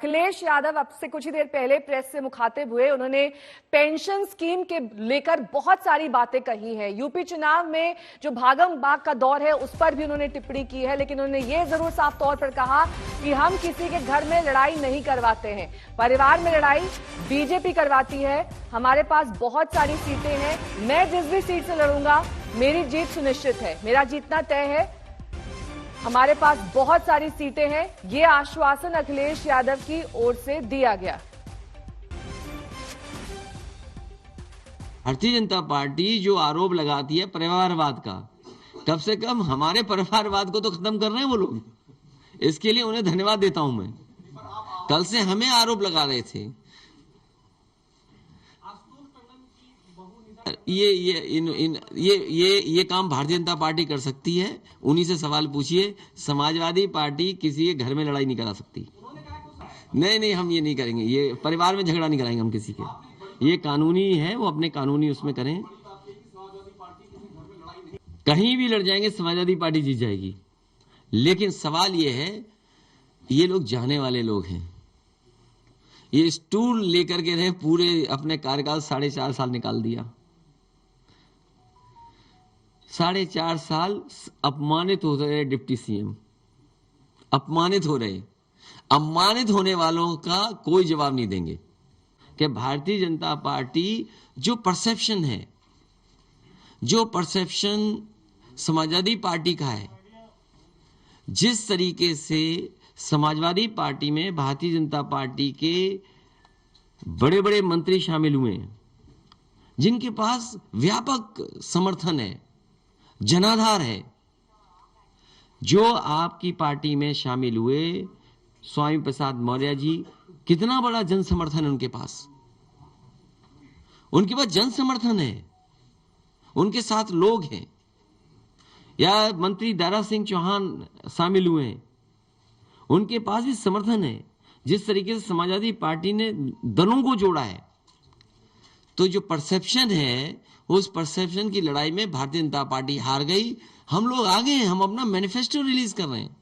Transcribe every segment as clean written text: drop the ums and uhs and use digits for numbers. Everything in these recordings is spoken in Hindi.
अखिलेश यादव अब से कुछ ही देर पहले प्रेस से मुखातिब हुए। उन्होंने पेंशन स्कीम के लेकर बहुत सारी बातें कही है। यूपी चुनाव में जो भागम भाग का दौर है उस पर भी उन्होंने टिप्पणी की है, लेकिन उन्होंने ये जरूर साफ तौर पर कहा कि हम किसी के घर में लड़ाई नहीं करवाते हैं, परिवार में लड़ाई बीजेपी करवाती है। हमारे पास बहुत सारी सीटें हैं, मैं जिस भी सीट से लड़ूंगा मेरी जीत सुनिश्चित है, मेरा जीतना तय है, हमारे पास बहुत सारी सीटें हैं। ये आश्वासन अखिलेश यादव की ओर से दिया गया। भारतीय जनता पार्टी जो आरोप लगाती है परिवारवाद का, कम से कम हमारे परिवारवाद को तो खत्म कर रहे हैं वो लोग। इसके लिए उन्हें धन्यवाद देता हूं मैं। कल से हमें आरोप लगा रहे थे। ये काम भारतीय जनता पार्टी कर सकती है। उन्हीं से सवाल पूछिए। समाजवादी पार्टी किसी के घर में लड़ाई नहीं करा सकती। नहीं, हम ये नहीं करेंगे। ये परिवार में झगड़ा नहीं कराएंगे हम किसी के। ये कानूनी है, वो अपने कानूनी उसमें करें। कहीं भी लड़ जाएंगे समाजवादी पार्टी जीत जाएगी। लेकिन सवाल ये है, ये लोग जाने वाले लोग हैं। ये स्टूल लेकर के रहे, पूरे अपने कार्यकाल 4.5 साल निकाल दिया। 4.5 साल अपमानित हो रहे डिप्टी सीएम, अपमानित हो रहे। अपमानित होने वालों का कोई जवाब नहीं देंगे कि भारतीय जनता पार्टी जो परसेप्शन है, जो परसेप्शन समाजवादी पार्टी का है, जिस तरीके से समाजवादी पार्टी में भारतीय जनता पार्टी के बड़े बड़े मंत्री शामिल हुए हैं, जिनके पास व्यापक समर्थन है, जनाधार है, जो आपकी पार्टी में शामिल हुए स्वामी प्रसाद मौर्य जी, कितना बड़ा जन समर्थन है उनके पास। उनके पास जन समर्थन है, उनके साथ लोग हैं। या मंत्री दारा सिंह चौहान शामिल हुए हैं, उनके पास भी समर्थन है। जिस तरीके से समाजवादी पार्टी ने दलों को जोड़ा है, तो जो परसेप्शन है, उस परसेप्शन की लड़ाई में भारतीय जनता पार्टी हार गई। हम लोग आगे हैं, हम अपना मैनिफेस्टो रिलीज कर रहे हैं।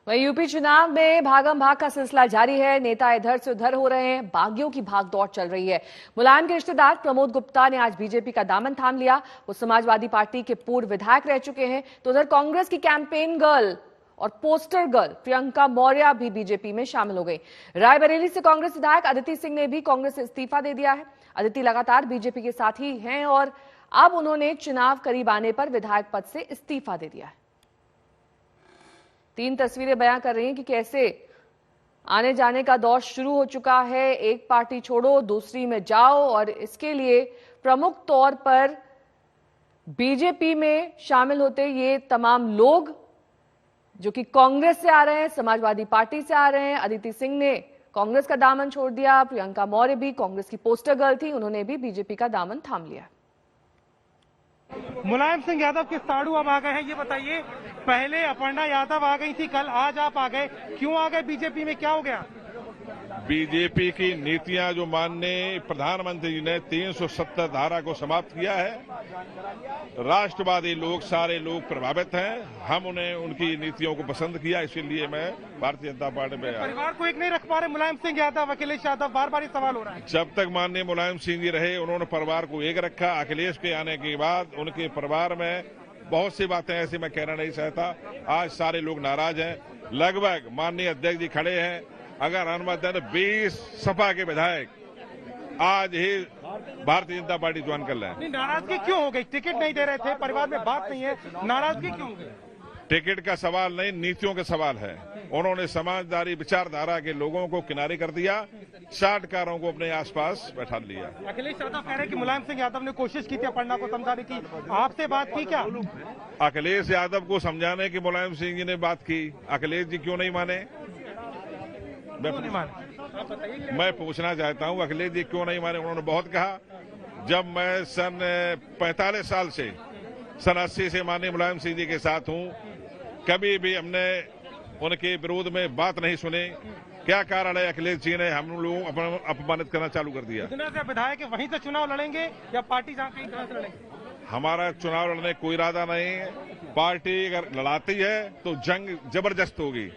वहीं यूपी चुनाव में भागम भाग का सिलसिला जारी है। नेता इधर से उधर हो रहे हैं, बागियों की भाग दौड़ चल रही है। मुलायम के रिश्तेदार प्रमोद गुप्ता ने आज बीजेपी का दामन थाम लिया। वो समाजवादी पार्टी के पूर्व विधायक रह चुके हैं। तो उधर कांग्रेस की कैंपेन गर्ल और पोस्टर गर्ल प्रियंका मौर्य भी बीजेपी में शामिल हो गई। रायबरेली से कांग्रेस विधायक अदिति सिंह ने भी कांग्रेस से इस्तीफा दे दिया है। अदिति लगातार बीजेपी के साथ ही हैं और अब उन्होंने चुनाव करीब आने पर विधायक पद से इस्तीफा दे दिया है। 3 तस्वीरें बयां कर रही हैं कि कैसे आने जाने का दौर शुरू हो चुका है। एक पार्टी छोड़ो दूसरी में जाओ, और इसके लिए प्रमुख तौर पर बीजेपी में शामिल होते ये तमाम लोग जो कि कांग्रेस से आ रहे हैं, समाजवादी पार्टी से आ रहे हैं। अदिति सिंह ने कांग्रेस का दामन छोड़ दिया। प्रियंका मौर्य भी कांग्रेस की पोस्टर गर्ल थी, उन्होंने भी बीजेपी का दामन थाम लिया। मुलायम सिंह यादव के साड़ू अब आ गए हैं, ये बताइए। पहले अपर्णा यादव आ गई थी, कल आज आप आ गए, क्यों आ गए बीजेपी में, क्या हो गया? बीजेपी की नीतियां जो माननीय प्रधानमंत्री जी ने 370 धारा को समाप्त किया है, राष्ट्रवादी लोग, सारे लोग प्रभावित हैं। हम उन्हें उनकी नीतियों को पसंद किया, इसीलिए मैं भारतीय जनता पार्टी में आया। परिवार को एक नहीं रख पा रहे मुलायम सिंह यादव, अखिलेश यादव, बार बार ये सवाल हो रहा है। जब तक माननीय मुलायम सिंह जी रहे, उन्होंने परिवार को एक रखा। अखिलेश के आने के बाद उनके परिवार में बहुत सी बातें ऐसी मैं कहना नहीं चाहता। आज सारे लोग नाराज हैं। लगभग माननीय अध्यक्ष जी खड़े हैं, अगर अनुमति है तो 20 सपा के विधायक आज ही भारतीय जनता पार्टी ज्वाइन कर रहे हैं। नाराजगी क्यों हो गई? टिकट नहीं दे रहे थे, परिवार में बात नहीं है, नाराजगी क्यों हो गई? टिकट का सवाल नहीं, नीतियों का सवाल है। उन्होंने समाजदारी विचारधारा के लोगों को किनारे कर दिया, चाटकारों को अपने आसपास बैठा लिया। अखिलेश यादव कह रहे हैं कि मुलायम सिंह यादव ने कोशिश की थी अपर्णा को समझाने की, आपसे बात की क्या? अखिलेश यादव को समझाने की मुलायम सिंह जी ने बात की, अखिलेश जी क्यों नहीं माने? मैं पूछना चाहता हूं, अखिलेश जी क्यों नहीं माने? उन्होंने बहुत कहा। जब मैं सन 45 साल से, सन 80 से माननीय मुलायम सिंह जी के साथ हूं, कभी भी हमने उनके विरोध में बात नहीं सुनी। क्या कारण है अखिलेश जी ने हम लोगों को अपमानित करना चालू कर दिया? विधायक है, वहीं से चुनाव लड़ेंगे या पार्टी जहां कहीं तरह से लड़ेंगे? हमारा चुनाव लड़ने कोई इरादा नहीं है। पार्टी अगर लड़ाती है तो जंग जबरदस्त होगी।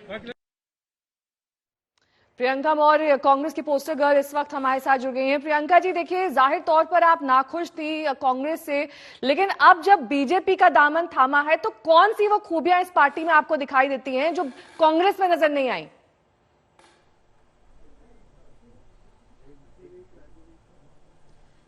प्रियंका मौर्य कांग्रेस की पोस्टर गर्ल इस वक्त हमारे साथ जुड़ गई हैं। प्रियंका जी, देखिए, जाहिर तौर पर आप नाखुश थी कांग्रेस से, लेकिन अब जब बीजेपी का दामन थामा है तो कौन सी वो खूबियां इस पार्टी में आपको दिखाई देती हैं जो कांग्रेस में नजर नहीं आई?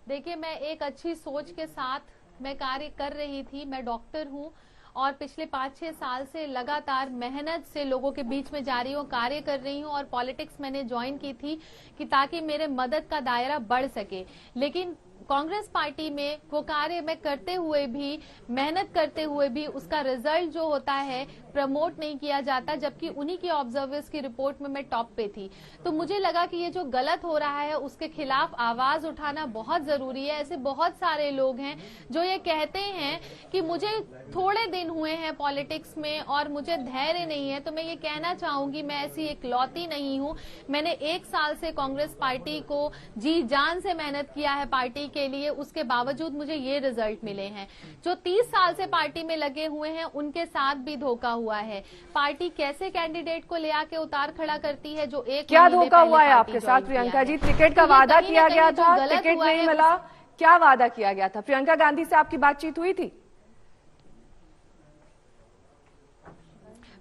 देखिए, मैं एक अच्छी सोच के साथ मैं कार्य कर रही थी। मैं डॉक्टर हूँ और पिछले 5-6 साल से लगातार मेहनत से लोगों के बीच में जा रही हूँ, कार्य कर रही हूँ और पॉलिटिक्स मैंने ज्वाइन की थी कि ताकि मेरे मदद का दायरा बढ़ सके। लेकिन कांग्रेस पार्टी में वो कार्य मैं करते हुए भी, मेहनत करते हुए भी उसका रिजल्ट जो होता है प्रमोट नहीं किया जाता, जबकि उन्हीं की ऑब्जर्वर्स की रिपोर्ट में मैं टॉप पे थी। तो मुझे लगा कि ये जो गलत हो रहा है उसके खिलाफ आवाज उठाना बहुत जरूरी है। ऐसे बहुत सारे लोग हैं जो ये कहते हैं कि मुझे थोड़े दिन हुए हैं पॉलिटिक्स में और मुझे धैर्य नहीं है। तो मैं ये कहना चाहूंगी, मैं ऐसी एक लौती नहीं हूँ। मैंने 1 साल से कांग्रेस पार्टी को जी जान से मेहनत किया है पार्टी के लिए, उसके बावजूद मुझे ये रिजल्ट मिले हैं। जो 30 साल से पार्टी में लगे हुए हैं उनके साथ भी धोखा हुआ है। पार्टी कैसे कैंडिडेट को ले आके उतार खड़ा करती है जो एक क्या धोखा हुआ है आपके साथ प्रियंका जी? टिकट का वादा किया गया था, टिकट नहीं मिला, क्या वादा किया गया था? प्रियंका गांधी से आपकी बातचीत हुई थी?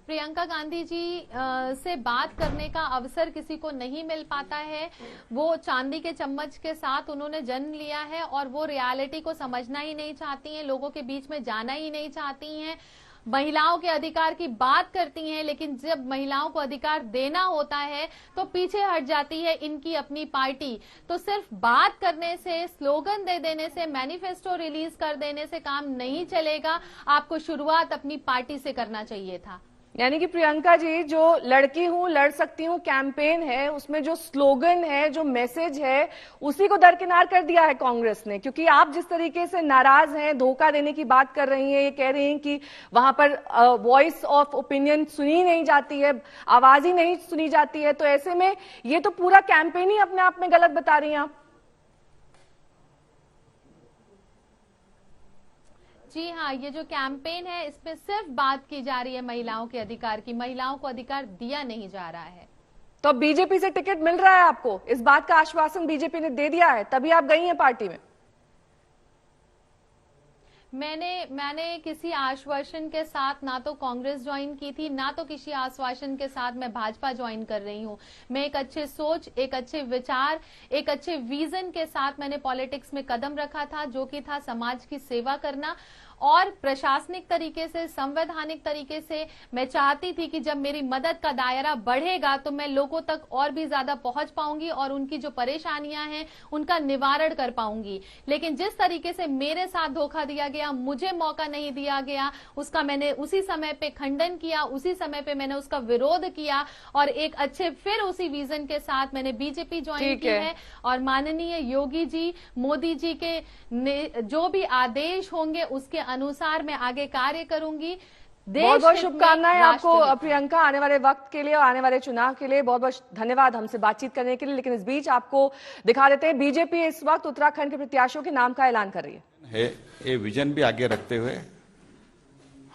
प्रियंका गांधी जी से बात करने का अवसर किसी को नहीं मिल पाता है। वो चांदी के चम्मच के साथ उन्होंने जन्म लिया है और वो रियलिटी को समझना ही नहीं चाहती हैं, लोगों के बीच में जाना ही नहीं चाहती हैं। महिलाओं के अधिकार की बात करती हैं, लेकिन जब महिलाओं को अधिकार देना होता है तो पीछे हट जाती है इनकी अपनी पार्टी। तो सिर्फ बात करने से, स्लोगन दे देने से, मैनिफेस्टो रिलीज कर देने से काम नहीं चलेगा। आपको शुरुआत अपनी पार्टी से करना चाहिए था। यानी कि प्रियंका जी, जो लड़की हूं लड़ सकती हूं कैंपेन है, उसमें जो स्लोगन है, जो मैसेज है, उसी को दरकिनार कर दिया है कांग्रेस ने। क्योंकि आप जिस तरीके से नाराज हैं, धोखा देने की बात कर रही हैं, ये कह रही हैं कि वहां पर वॉइस ऑफ ओपिनियन सुनी नहीं जाती है, आवाज ही नहीं सुनी जाती है, तो ऐसे में ये तो पूरा कैंपेन ही अपने आप में गलत बता रही हैं आप। जी हाँ, ये जो कैंपेन है इसमें सिर्फ बात की जा रही है महिलाओं के अधिकार की। महिलाओं को अधिकार दिया नहीं जा रहा है। तो बीजेपी से टिकट मिल रहा है आपको? इस बात का आश्वासन बीजेपी ने दे दिया है, तभी आप गई हैं पार्टी में? मैंने किसी आश्वासन के साथ ना तो कांग्रेस ज्वाइन की थी, ना तो किसी आश्वासन के साथ मैं भाजपा ज्वाइन कर रही हूं। मैं एक अच्छे सोच, एक अच्छे विचार, एक अच्छे विजन के साथ मैंने पॉलिटिक्स में कदम रखा था, जो कि था समाज की सेवा करना। और प्रशासनिक तरीके से, संवैधानिक तरीके से मैं चाहती थी कि जब मेरी मदद का दायरा बढ़ेगा तो मैं लोगों तक और भी ज्यादा पहुंच पाऊंगी और उनकी जो परेशानियां हैं उनका निवारण कर पाऊंगी। लेकिन जिस तरीके से मेरे साथ धोखा दिया गया, मुझे मौका नहीं दिया गया, उसका मैंने उसी समय पे खंडन किया, उसी समय पे मैंने उसका विरोध किया और एक अच्छे फिर उसी विजन के साथ मैंने बीजेपी ज्वाइन की है। और माननीय योगी जी, मोदी जी के जो भी आदेश होंगे उसके अनुसार मैं आगे कार्य करूंगी। बहुत बहुत शुभकामनाएं आपको प्रियंका, आने वाले वक्त के लिए और आने वाले चुनाव के लिए। बहुत बहुत धन्यवाद हमसे बातचीत करने के लिए। लेकिन इस बीच आपको दिखा देते हैं, बीजेपी इस वक्त उत्तराखंड के प्रत्याशियों के नाम का ऐलान कर रही है। ये विजन भी आगे रखते हुए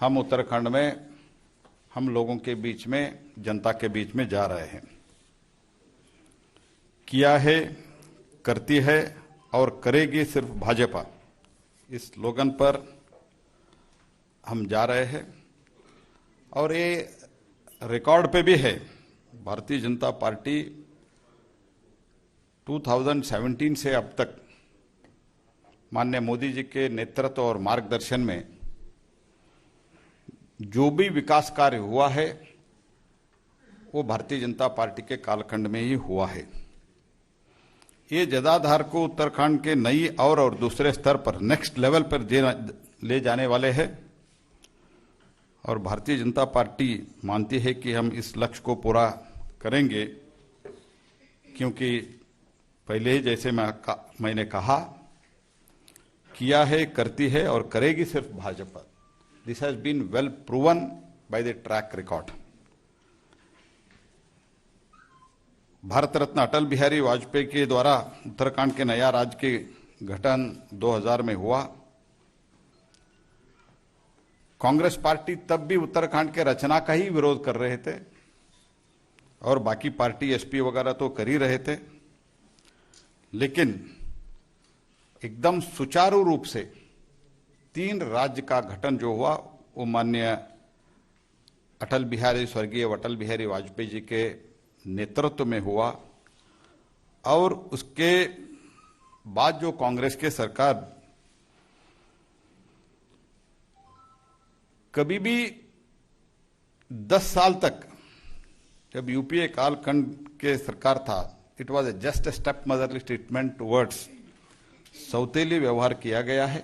हम उत्तराखंड में हम लोगों के बीच में, जनता के बीच में जा रहे हैं। किया है, करती है और करेगी सिर्फ भाजपा, इस स्लोगन पर हम जा रहे हैं। और ये रिकॉर्ड पे भी है। भारतीय जनता पार्टी 2017 से अब तक माननीय मोदी जी के नेतृत्व और मार्गदर्शन में जो भी विकास कार्य हुआ है वो भारतीय जनता पार्टी के कालखंड में ही हुआ है। ये जदाधार को उत्तराखंड के नई और दूसरे स्तर पर, नेक्स्ट लेवल पर ले जाने वाले हैं। और भारतीय जनता पार्टी मानती है कि हम इस लक्ष्य को पूरा करेंगे, क्योंकि पहले ही जैसे मैंने कहा, किया है, करती है और करेगी सिर्फ Bhajpa. This has been well proven by the track record. Bharat Ratna Atal Bihari Vajpayee के द्वारा उत्तराखंड के नया राज्य के गठन 2000 में हुआ। कांग्रेस पार्टी तब भी उत्तराखंड के रचना का ही विरोध कर रहे थे और बाकी पार्टी एसपी वगैरह तो कर ही रहे थे, लेकिन एकदम सुचारू रूप से 3 राज्य का गठन जो हुआ वो माननीय स्वर्गीय अटल बिहारी वाजपेयी जी के नेतृत्व में हुआ। और उसके बाद जो कांग्रेस के सरकार कभी भी 10 साल तक जब यूपीए कालखंड के सरकार था, it was a just a step motherly treatment towards सौतेली व्यवहार किया गया है।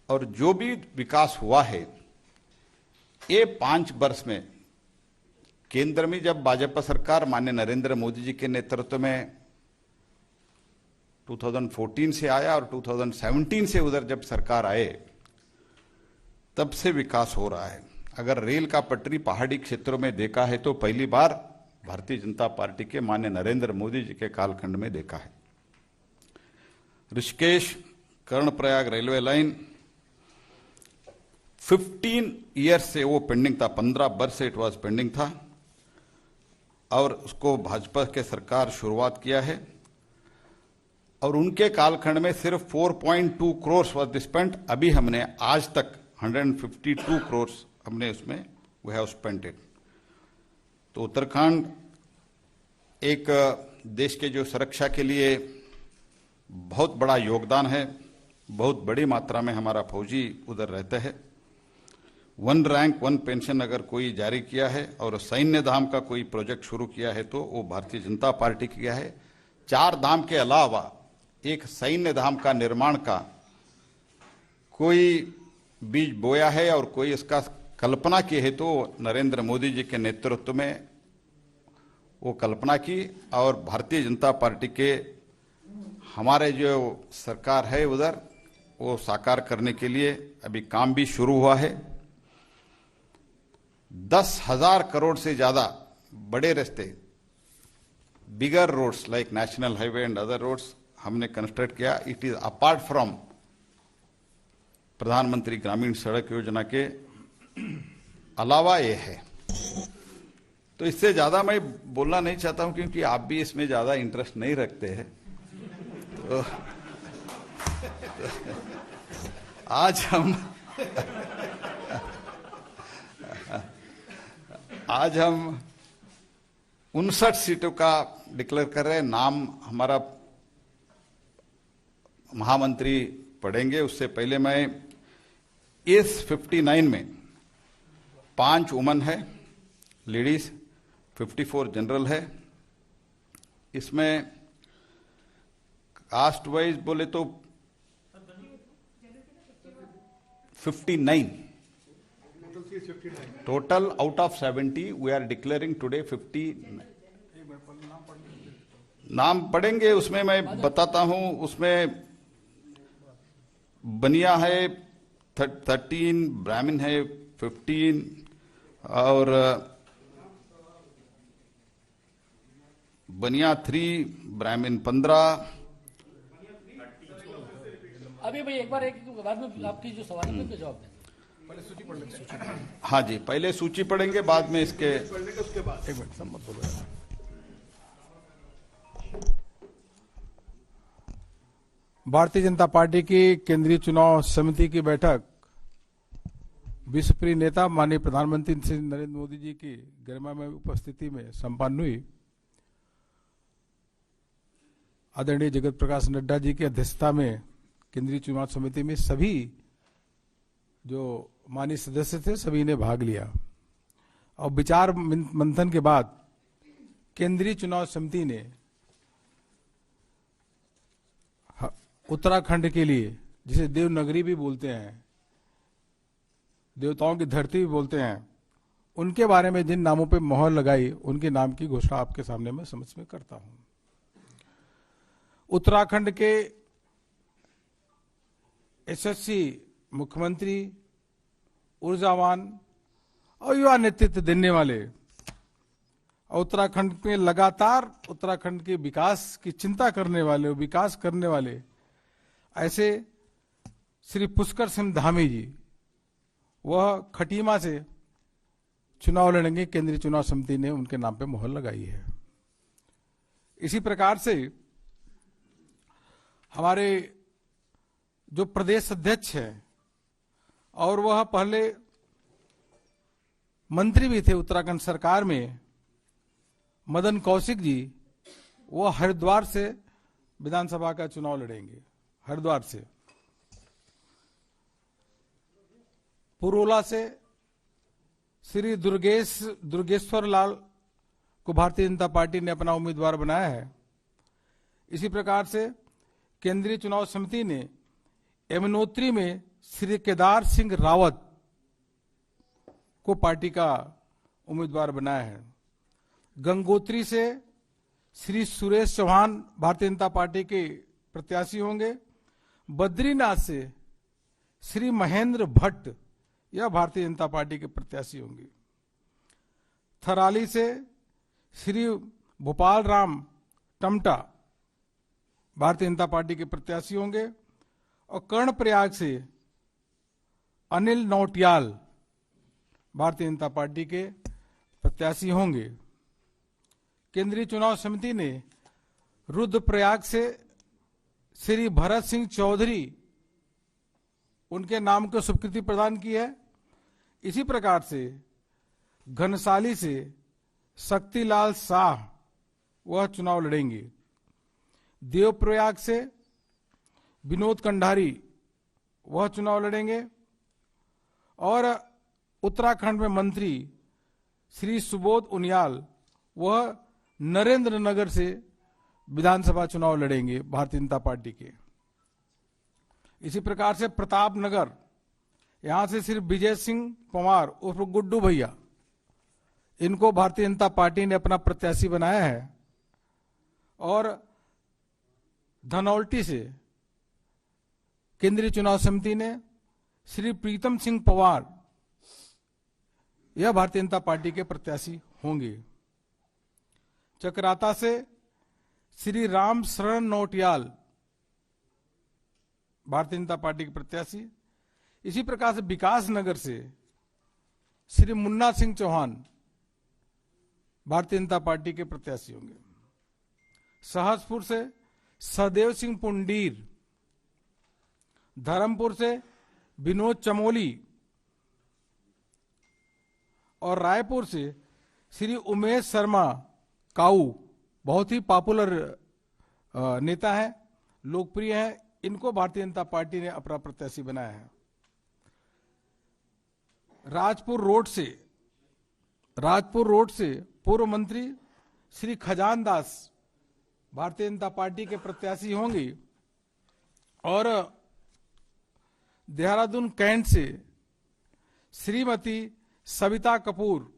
और जो भी विकास हुआ है ये 5 वर्ष में, केंद्र में जब भाजपा सरकार माननीय नरेंद्र मोदी जी के नेतृत्व में 2014 से आया और 2017 से उधर जब सरकार आए, तब से विकास हो रहा है। अगर रेल का पटरी पहाड़ी क्षेत्रों में देखा है तो पहली बार भारतीय जनता पार्टी के माननीय नरेंद्र मोदी जी के कालखंड में देखा है। Rishikesh Karnaprayag railway line 15 years से वो पेंडिंग था, 15 वर्ष से इट वाज पेंडिंग था, और उसको भाजपा के सरकार शुरुआत किया है। और उनके कालखंड में सिर्फ 4.2 करोड़ वाज स्पेंट। अभी हमने आज तक 152 करोड़ हमने उसमें वी हैव स्पेंट इट। तो उत्तराखंड एक देश के जो सुरक्षा के लिए बहुत बड़ा योगदान है, बहुत बड़ी मात्रा में हमारा फौजी उधर रहते हैं। 1 रैंक 1 पेंशन अगर कोई जारी किया है और सैन्य धाम का कोई प्रोजेक्ट शुरू किया है तो वो भारतीय जनता पार्टी किया है। 4 धाम के अलावा एक सैन्य धाम का निर्माण का कोई बीज बोया है और कोई इसका कल्पना की है तो नरेंद्र मोदी जी के नेतृत्व में वो कल्पना की। और भारतीय जनता पार्टी के हमारे जो सरकार है उधर वो साकार करने के लिए अभी काम भी शुरू हुआ है। 10,000 करोड़ से ज्यादा बड़े रास्ते, bigger roads like national highway and other roads हमने कंस्ट्रक्ट किया। It is apart from Pradhanmantri Gramin सड़क योजना के अलावा ये है। तो इससे ज्यादा मैं बोलना नहीं चाहता हूं क्योंकि आप भी इसमें ज्यादा इंटरेस्ट नहीं रखते हैं। तो आज हम 59 सीटों का डिक्लेयर कर रहे हैं। नाम हमारा महामंत्री पढ़ेंगे, उससे पहले मैं इस 59 में 5 वुमन है, लेडीज, 54 जनरल है। इसमें कास्ट वाइज बोले तो 59 total out of 70 we are declaring today 50 नाम पढ़ेंगे। उसमें मैं बताता हूं, उसमें बनिया है 13, ब्राह्मण है 15 और बनिया 3, ब्राह्मण 15। अभी भाई एक बार बाद में आपकी जो सवाल है उसका जवाब दें। पहले सूची पढ़ लेंगे। हाँ जी, पहले सूची पढ़ेंगे, बाद में इसके उसके बाद एक मिनट सम्मत हो गया। भारतीय जनता पार्टी की केंद्रीय चुनाव समिति की बैठक विश्वप्रिय नेता माननीय प्रधानमंत्री श्री नरेंद्र मोदी जी की गरिमामय उपस्थिति में संपन्न हुई। आदरणीय जगत प्रकाश नड्डा जी की अध्यक्षता में केंद्रीय चुनाव समिति में सभी जो माननीय सदस्य थे सभी ने भाग लिया और विचार मंथन के बाद केंद्रीय चुनाव समिति ने उत्तराखंड के लिए, जिसे देवनगरी भी बोलते हैं, देवताओं की धरती भी बोलते हैं, उनके बारे में जिन नामों पे मोहर लगाई उनके नाम की घोषणा आपके सामने मैं समझ में करता हूं। उत्तराखंड के यशस्वी मुख्यमंत्री, ऊर्जावान और युवा नेतृत्व देने वाले, उत्तराखंड में लगातार उत्तराखंड के विकास की चिंता करने वाले, विकास करने वाले ऐसे श्री पुष्कर सिंह धामी जी, वह खटीमा से चुनाव लड़ेंगे, केंद्रीय चुनाव समिति ने उनके नाम पे मुहर लगाई है। इसी प्रकार से हमारे जो प्रदेश अध्यक्ष हैं और वह पहले मंत्री भी थे उत्तराखंड सरकार में, मदन कौशिक जी, वो हरिद्वार से विधानसभा का चुनाव लड़ेंगे। हरिद्वार से। पुरोला से श्री दुर्गेश्वर लाल को भारतीय जनता पार्टी ने अपना उम्मीदवार बनाया है। इसी प्रकार से केंद्रीय चुनाव समिति ने यमुनोत्री में श्री केदार सिंह रावत को पार्टी का उम्मीदवार बनाया है। गंगोत्री से श्री सुरेश चौहान भारतीय जनता पार्टी के प्रत्याशी होंगे। बद्रीनाथ से श्री महेंद्र भट्ट यह भारतीय जनता पार्टी के प्रत्याशी होंगे। थराली से श्री भोपाल राम टमटा भारतीय जनता पार्टी के प्रत्याशी होंगे और कर्णप्रयाग से अनिल नौटियाल भारतीय जनता पार्टी के प्रत्याशी होंगे। केंद्रीय चुनाव समिति ने रुद्रप्रयाग से श्री भरत सिंह चौधरी उनके नाम को स्वीकृति प्रदान की है। इसी प्रकार से घनसाली से शक्तिलाल शाह वह चुनाव लड़ेंगे। देवप्रयाग से विनोद कंडारी वह चुनाव लड़ेंगे और उत्तराखंड में मंत्री श्री सुबोध उनियाल वह नरेंद्र नगर से विधानसभा चुनाव लड़ेंगे भारतीय जनता पार्टी के। इसी प्रकार से प्रताप नगर, यहां से श्री विजय सिंह पंवार उर्फ गुड्डू भैया, इनको भारतीय जनता पार्टी ने अपना प्रत्याशी बनाया है। और धनौल्टी से केंद्रीय चुनाव समिति ने श्री प्रीतम सिंह पवार यह भारतीय जनता पार्टी के प्रत्याशी होंगे। चकराता से श्री राम शरण नौटियाल भारतीय जनता पार्टी के प्रत्याशी। इसी प्रकार से विकास नगर से श्री मुन्ना सिंह चौहान भारतीय जनता पार्टी के प्रत्याशी होंगे। सहसपुर से सहदेव सिंह पुंडीर, धर्मपुर से विनोद चमोली और रायपुर से श्री उमेश शर्मा काऊ, बहुत ही पॉपुलर नेता है, लोकप्रिय है, इनको भारतीय जनता पार्टी ने अपना प्रत्याशी बनाया है। राजपुर रोड से पूर्व मंत्री श्री खजान दास भारतीय जनता पार्टी के प्रत्याशी होंगे। और देहरादून कैंट से श्रीमती सविता कपूर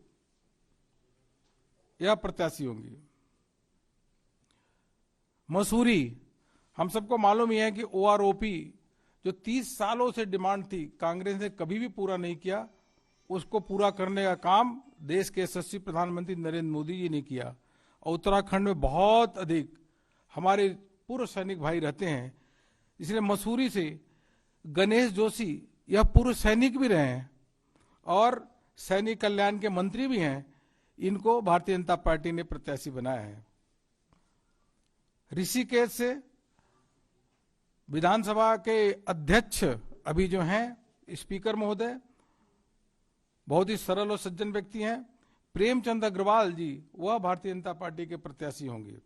यह प्रत्याशी होंगी। मसूरी, हम सबको मालूम ही है कि ओआरओपी जो 30 सालों से डिमांड थी, कांग्रेस ने कभी भी पूरा नहीं किया, उसको पूरा करने का काम देश के यशस्वी प्रधानमंत्री नरेंद्र मोदी जी ने किया। और उत्तराखंड में बहुत अधिक हमारे पूर्व सैनिक भाई रहते हैं, इसलिए मसूरी से गणेश जोशी यह पूर्व सैनिक भी रहे हैं और सैनिक कल्याण के मंत्री भी हैं, इनको भारतीय जनता पार्टी ने प्रत्याशी बनाया है। ऋषिकेश से विधानसभा के अध्यक्ष अभी जो हैं स्पीकर महोदय, बहुत ही सरल और सज्जन व्यक्ति हैं, प्रेमचंद अग्रवाल जी, वह भारतीय जनता पार्टी के प्रत्याशी होंगे।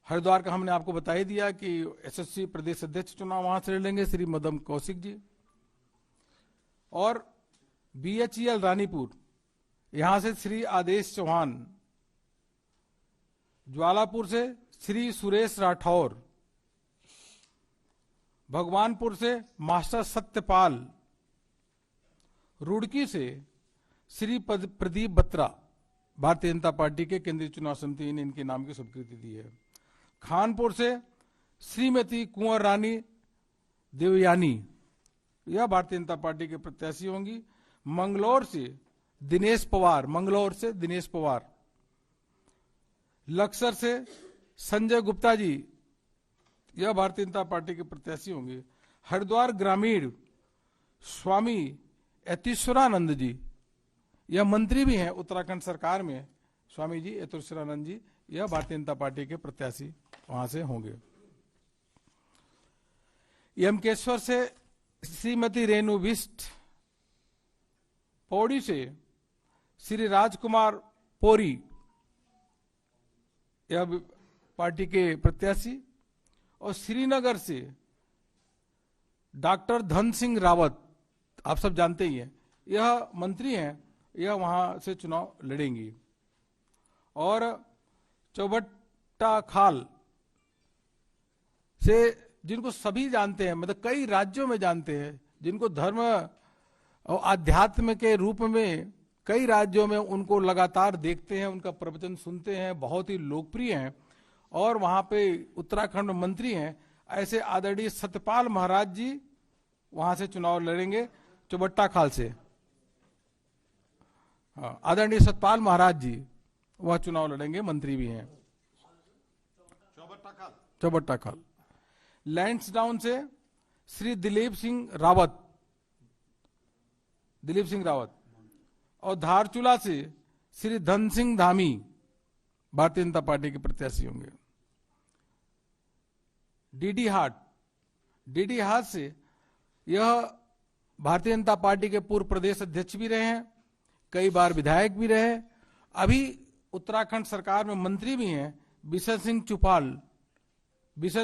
हरिद्वार का हमने आपको बता ही दिया कि एसएससी प्रदेश अध्यक्ष चुनाव वहां से लड़ेंगे श्री मदन कौशिक जी। और बीएचईएल रानीपुर, यहां से श्री आदेश चौहान, ज्वालापुर से श्री सुरेश राठौर, भगवानपुर से मास्टर सत्यपाल, रुड़की से श्री प्रदीप बत्रा भारतीय जनता पार्टी के केंद्रीय चुनाव समिति ने इनके नाम की स्वीकृति दी है। खानपुर से श्रीमती कुंवर रानी देवयानी, यह भारतीय जनता पार्टी के प्रत्याशी होंगी। मंगलौर से दिनेश पवार, लक्सर से संजय गुप्ता जी, यह भारतीय जनता पार्टी के प्रत्याशी होंगे। हरिद्वार ग्रामीण स्वामी यतीश्वरानंद जी, यह मंत्री भी हैं उत्तराखंड सरकार में, स्वामी जी यतुश्वरानंद जी, यह भारतीय जनता पार्टी के प्रत्याशी वहां से होंगे। यमकेश्वर से श्रीमती रेणु बिष्ट, पौड़ी से श्री राजकुमार पोरी, यह पार्टी के प्रत्याशी, और श्रीनगर से डॉक्टर धन सिंह रावत, आप सब जानते ही हैं, यह मंत्री हैं, यह वहां से चुनाव लड़ेंगी। और चौबट्टा खाल से, जिनको सभी जानते हैं, मतलब कई राज्यों में जानते हैं, जिनको धर्म और आध्यात्म के रूप में कई राज्यों में उनको लगातार देखते हैं, उनका प्रवचन सुनते हैं, बहुत ही लोकप्रिय हैं और वहां पे उत्तराखंड में मंत्री हैं, ऐसे आदरणीय सत्यपाल महाराज जी वहां से चुनाव लड़ेंगे चौबट्टा खाल से। हाँ, आदरणीय सत्यपाल महाराज जी वह चुनाव लड़ेंगे, मंत्री भी हैं। चौबट्टा खाल। लैंसडाउन से श्री दिलीप सिंह रावत और धारचूला से श्री धन सिंह धामी भारतीय जनता पार्टी के प्रत्याशी होंगे। डीडी हाट से यह भारतीय जनता पार्टी के पूर्व प्रदेश अध्यक्ष भी रहे हैं, कई बार विधायक भी रहे, अभी उत्तराखंड सरकार में मंत्री भी हैं, बिशन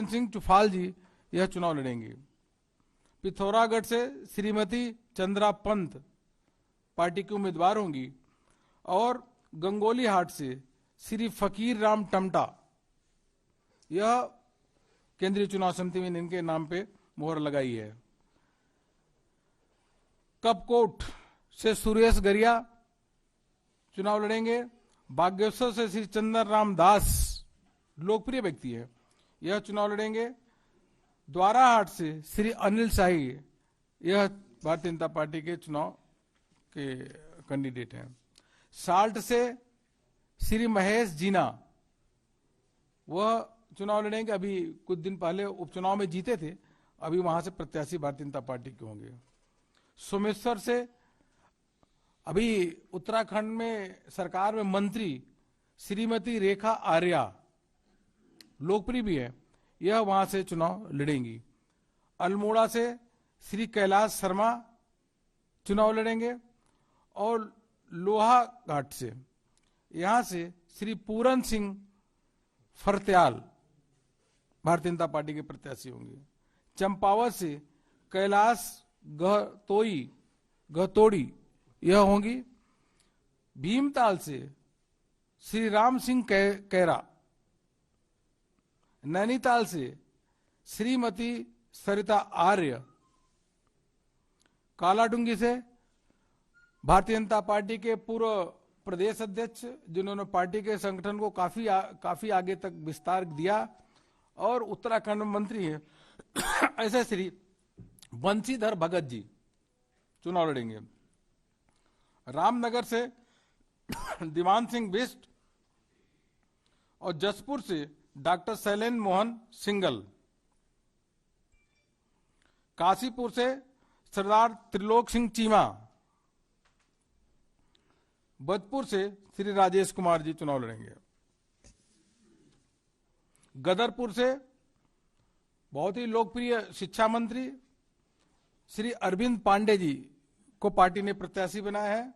सिंह चुफाल जी यह चुनाव लड़ेंगे। पिथौरागढ़ से श्रीमती चंद्रा पंत पार्टी के उम्मीदवार होंगी और गंगोली हाट से श्री फकीर राम टमटा, यह केंद्रीय चुनाव समिति में इनके नाम पे मोहर लगाई है। कपकोट से सुरेश गरिया चुनाव लड़ेंगे। बागेश्वर से श्री चंदन राम दास, लोकप्रिय व्यक्ति है, यह चुनाव लड़ेंगे। द्वाराहाट से श्री अनिल शाही, यह भारतीय जनता पार्टी के चुनाव के कैंडिडेट हैं। साल्ट से श्री महेश जीना, वह चुनाव लड़ेंगे, अभी कुछ दिन पहले उपचुनाव में जीते थे, अभी वहां से प्रत्याशी भारतीय जनता पार्टी के होंगे। सोमेश्वर से अभी उत्तराखंड में सरकार में मंत्री श्रीमती रेखा आर्या, लोकप्रिय भी है, यह वहां से चुनाव लड़ेंगी। अल्मोड़ा से श्री कैलाश शर्मा चुनाव लड़ेंगे और लोहा घाट से यहां से श्री पूरन सिंह फरत्याल भारतीय जनता पार्टी के प्रत्याशी होंगे। चंपावत से कैलाश गहतोड़ी यह होंगी। भीमताल से श्री राम सिंह कैरा, नैनीताल से श्रीमती सरिता आर्य, कालाडूंगी से भारतीय जनता पार्टी के पूर्व प्रदेश अध्यक्ष, जिन्होंने पार्टी के संगठन को काफी आगे तक विस्तार दिया और उत्तराखंड में मंत्री हैं, ऐसे श्री बंशीधर भगत जी चुनाव लड़ेंगे। रामनगर से दीवान सिंह बिष्ट और जसपुर से डॉक्टर शैलेंद्र मोहन सिंगल। काशीपुर से सरदार त्रिलोक सिंह चीमा। बदपुर से श्री राजेश कुमार जी चुनाव लड़ेंगे। गदरपुर से बहुत ही लोकप्रिय शिक्षा मंत्री श्री अरविंद पांडे जी को पार्टी ने प्रत्याशी बनाया है।